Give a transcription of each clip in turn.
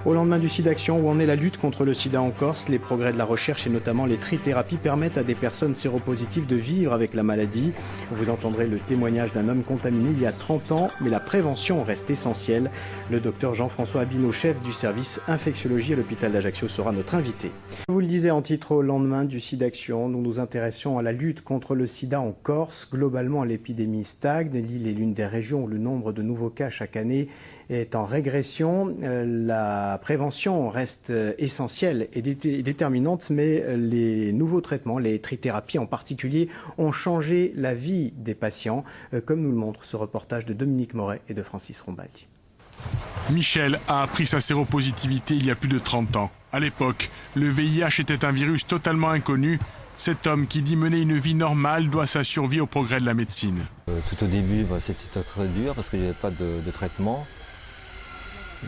Au lendemain du SIDAction, où en est la lutte contre le sida en Corse, les progrès de la recherche et notamment les trithérapies permettent à des personnes séropositives de vivre avec la maladie. Vous entendrez le témoignage d'un homme contaminé il y a 30 ans, mais la prévention reste essentielle. Le docteur Jean-François Abinot, chef du service infectiologie à l'hôpital d'Ajaccio, sera notre invité. Je vous le disais en titre, au lendemain du SIDAction, nous nous intéressons à la lutte contre le sida en Corse. Globalement, l'épidémie stagne. L'île est l'une des régions où le nombre de nouveaux cas chaque année est en régression. La prévention reste essentielle et déterminante, mais les nouveaux traitements, les trithérapies en particulier, ont changé la vie des patients, comme nous le montre ce reportage de Dominique Moret et de Francis Rombaldi. Michel a appris sa séropositivité il y a plus de 30 ans. À l'époque, le VIH était un virus totalement inconnu. Cet homme qui dit mener une vie normale doit sa survie au progrès de la médecine. Tout au début, c'était très dur parce qu'il n'y avait pas de traitement.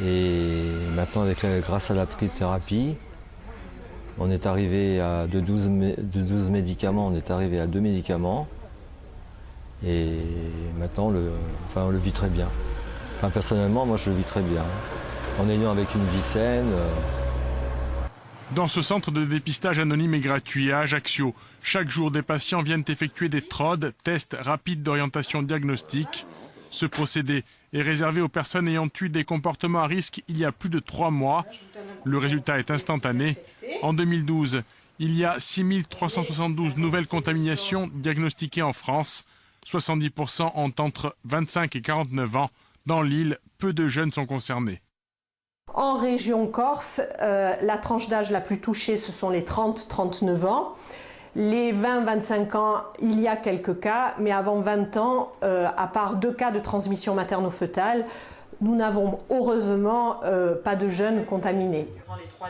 Et maintenant, grâce à la trithérapie, on est arrivé de 12 médicaments, on est arrivé à 2 médicaments. Et maintenant, on le vit très bien. Enfin, personnellement, moi, je le vis très bien. En ayant avec une vie saine. Dans ce centre de dépistage anonyme et gratuit à Ajaccio, chaque jour, des patients viennent effectuer des TROD, tests rapides d'orientation diagnostique. Ce procédé est réservé aux personnes ayant eu des comportements à risque il y a plus de 3 mois. Le résultat est instantané. En 2012, il y a 6372 nouvelles contaminations diagnostiquées en France. 70% ont entre 25 et 49 ans. Dans l'île, peu de jeunes sont concernés. En région Corse, la tranche d'âge la plus touchée, ce sont les 30-39 ans. Les 20-25 ans, il y a quelques cas, mais avant 20 ans, à part 2 cas de transmission materno-fœtale, nous n'avons heureusement pas de jeunes contaminés.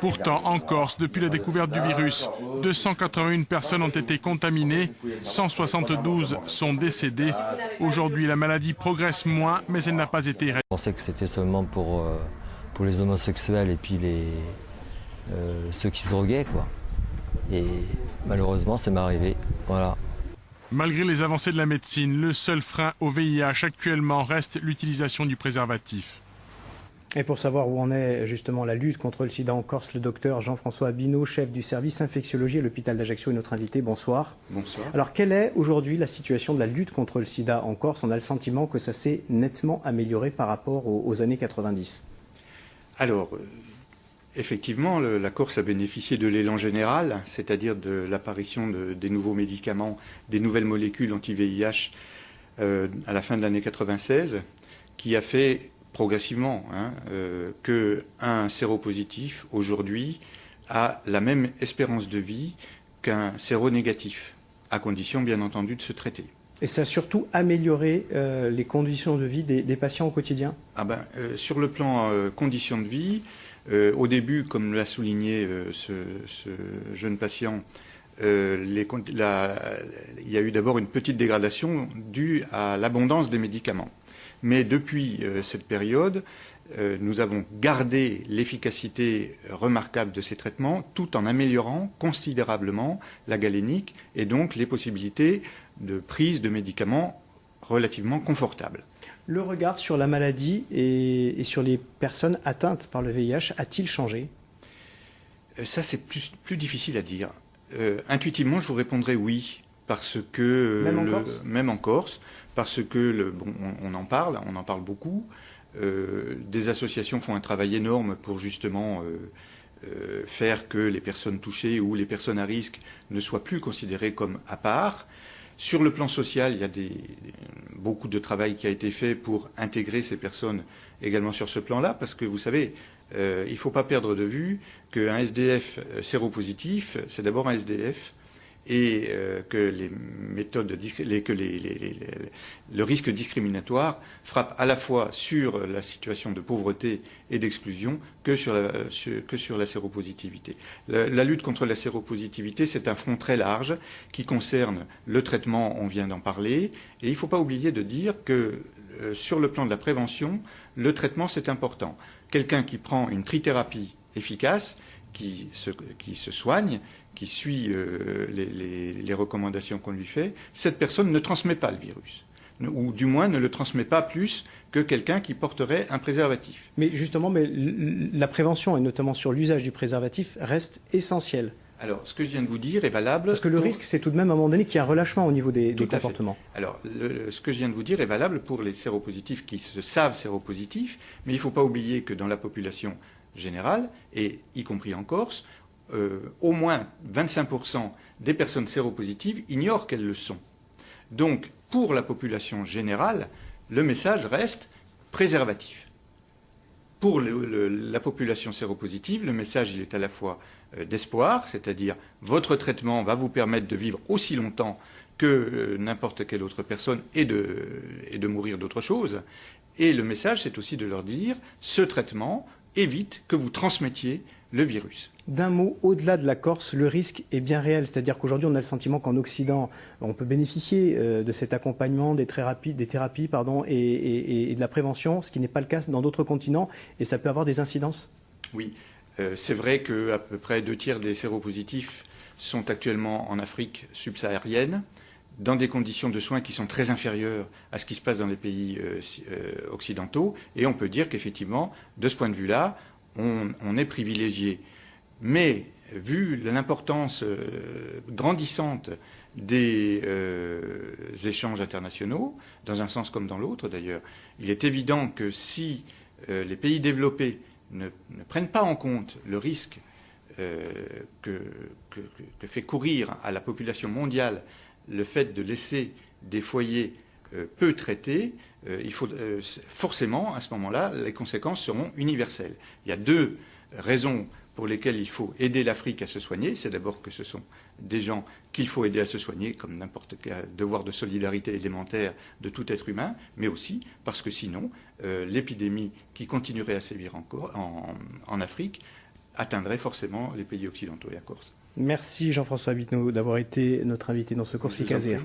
Pourtant, en Corse, depuis la découverte du virus, 281 personnes ont été contaminées, 172 sont décédées. Aujourd'hui, la maladie progresse moins, mais elle n'a pas été éradiquée. On pensait que c'était seulement pour les homosexuels et puis ceux qui se droguaient, quoi. Et malheureusement, ça m'est arrivé. Voilà. Malgré les avancées de la médecine, le seul frein au VIH actuellement reste l'utilisation du préservatif. Et pour savoir où en est justement la lutte contre le sida en Corse, le docteur Jean-François Abinot, chef du service infectiologie à l'hôpital d'Ajaccio, est notre invité. Bonsoir. Bonsoir. Alors, quelle est aujourd'hui la situation de la lutte contre le sida en Corse? On a le sentiment que ça s'est nettement amélioré par rapport aux années 90. Alors, effectivement, la Corse a bénéficié de l'élan général, c'est-à-dire de l'apparition des nouveaux médicaments, des nouvelles molécules anti-VIH à la fin de l'année 96, qui a fait progressivement qu'un séropositif, aujourd'hui, a la même espérance de vie qu'un séronégatif, à condition, bien entendu, de se traiter. Et ça a surtout amélioré les conditions de vie des patients au quotidien? Sur le plan conditions de vie, au début, comme l'a souligné ce jeune patient, il y a eu d'abord une petite dégradation due à l'abondance des médicaments. Mais depuis cette période, nous avons gardé l'efficacité remarquable de ces traitements tout en améliorant considérablement la galénique et donc les possibilités de prise de médicaments relativement confortables. Le regard sur la maladie et sur les personnes atteintes par le VIH a-t-il changé? Ça, c'est plus difficile à dire. Intuitivement, je vous répondrai oui, parce que même en Corse, parce que on en parle beaucoup. Des associations font un travail énorme pour justement faire que les personnes touchées ou les personnes à risque ne soient plus considérées comme à part. Sur le plan social, il y a beaucoup de travail qui a été fait pour intégrer ces personnes également sur ce plan-là, parce que vous savez, il ne faut pas perdre de vue qu'un SDF séropositif, c'est d'abord un SDF, et que le risque discriminatoire frappe à la fois sur la situation de pauvreté et d'exclusion que sur la séropositivité. La lutte contre la séropositivité, c'est un front très large qui concerne le traitement, on vient d'en parler, et il ne faut pas oublier de dire que sur le plan de la prévention, le traitement c'est important. Quelqu'un qui prend une trithérapie efficace, qui se soigne, qui suit les recommandations qu'on lui fait, cette personne ne transmet pas le virus. ou du moins ne le transmet pas plus que quelqu'un qui porterait un préservatif. Mais justement, la prévention, et notamment sur l'usage du préservatif, reste essentielle. Alors, ce que je viens de vous dire est valable... Parce que le risque, c'est tout de même à un moment donné qu'il y a un relâchement au niveau des comportements. Alors, ce que je viens de vous dire est valable pour les séropositifs qui se savent séropositifs, mais il ne faut pas oublier que dans la population générale, et y compris en Corse, au moins 25% des personnes séropositives ignorent qu'elles le sont. Donc, pour la population générale, le message reste préservatif. Pour la population séropositive, le message il est à la fois d'espoir, c'est-à-dire votre traitement va vous permettre de vivre aussi longtemps que n'importe quelle autre personne et de mourir d'autre chose. Et le message, c'est aussi de leur dire ce traitement évite que vous transmettiez le virus. D'un mot, au-delà de la Corse, le risque est bien réel. C'est-à-dire qu'aujourd'hui, on a le sentiment qu'en Occident, on peut bénéficier de cet accompagnement, des thérapies et de la prévention, ce qui n'est pas le cas dans d'autres continents, et ça peut avoir des incidences. Oui, c'est vrai qu'à peu près 2/3 des séropositifs sont actuellement en Afrique subsaharienne, dans des conditions de soins qui sont très inférieures à ce qui se passe dans les pays occidentaux, et on peut dire qu'effectivement, de ce point de vue-là, on est privilégié. Mais vu l'importance grandissante des échanges internationaux, dans un sens comme dans l'autre d'ailleurs, il est évident que si les pays développés ne prennent pas en compte le risque que fait courir à la population mondiale le fait de laisser des foyers peu traités, forcément, à ce moment-là, les conséquences seront universelles. Il y a deux raisons pour lesquelles il faut aider l'Afrique à se soigner. C'est d'abord que ce sont des gens qu'il faut aider à se soigner, comme n'importe quel devoir de solidarité élémentaire de tout être humain, mais aussi parce que sinon, l'épidémie qui continuerait à sévir encore en Afrique atteindrait forcément les pays occidentaux et la Corse. Merci Jean-François Abitnaud d'avoir été notre invité dans ce Corsicaser.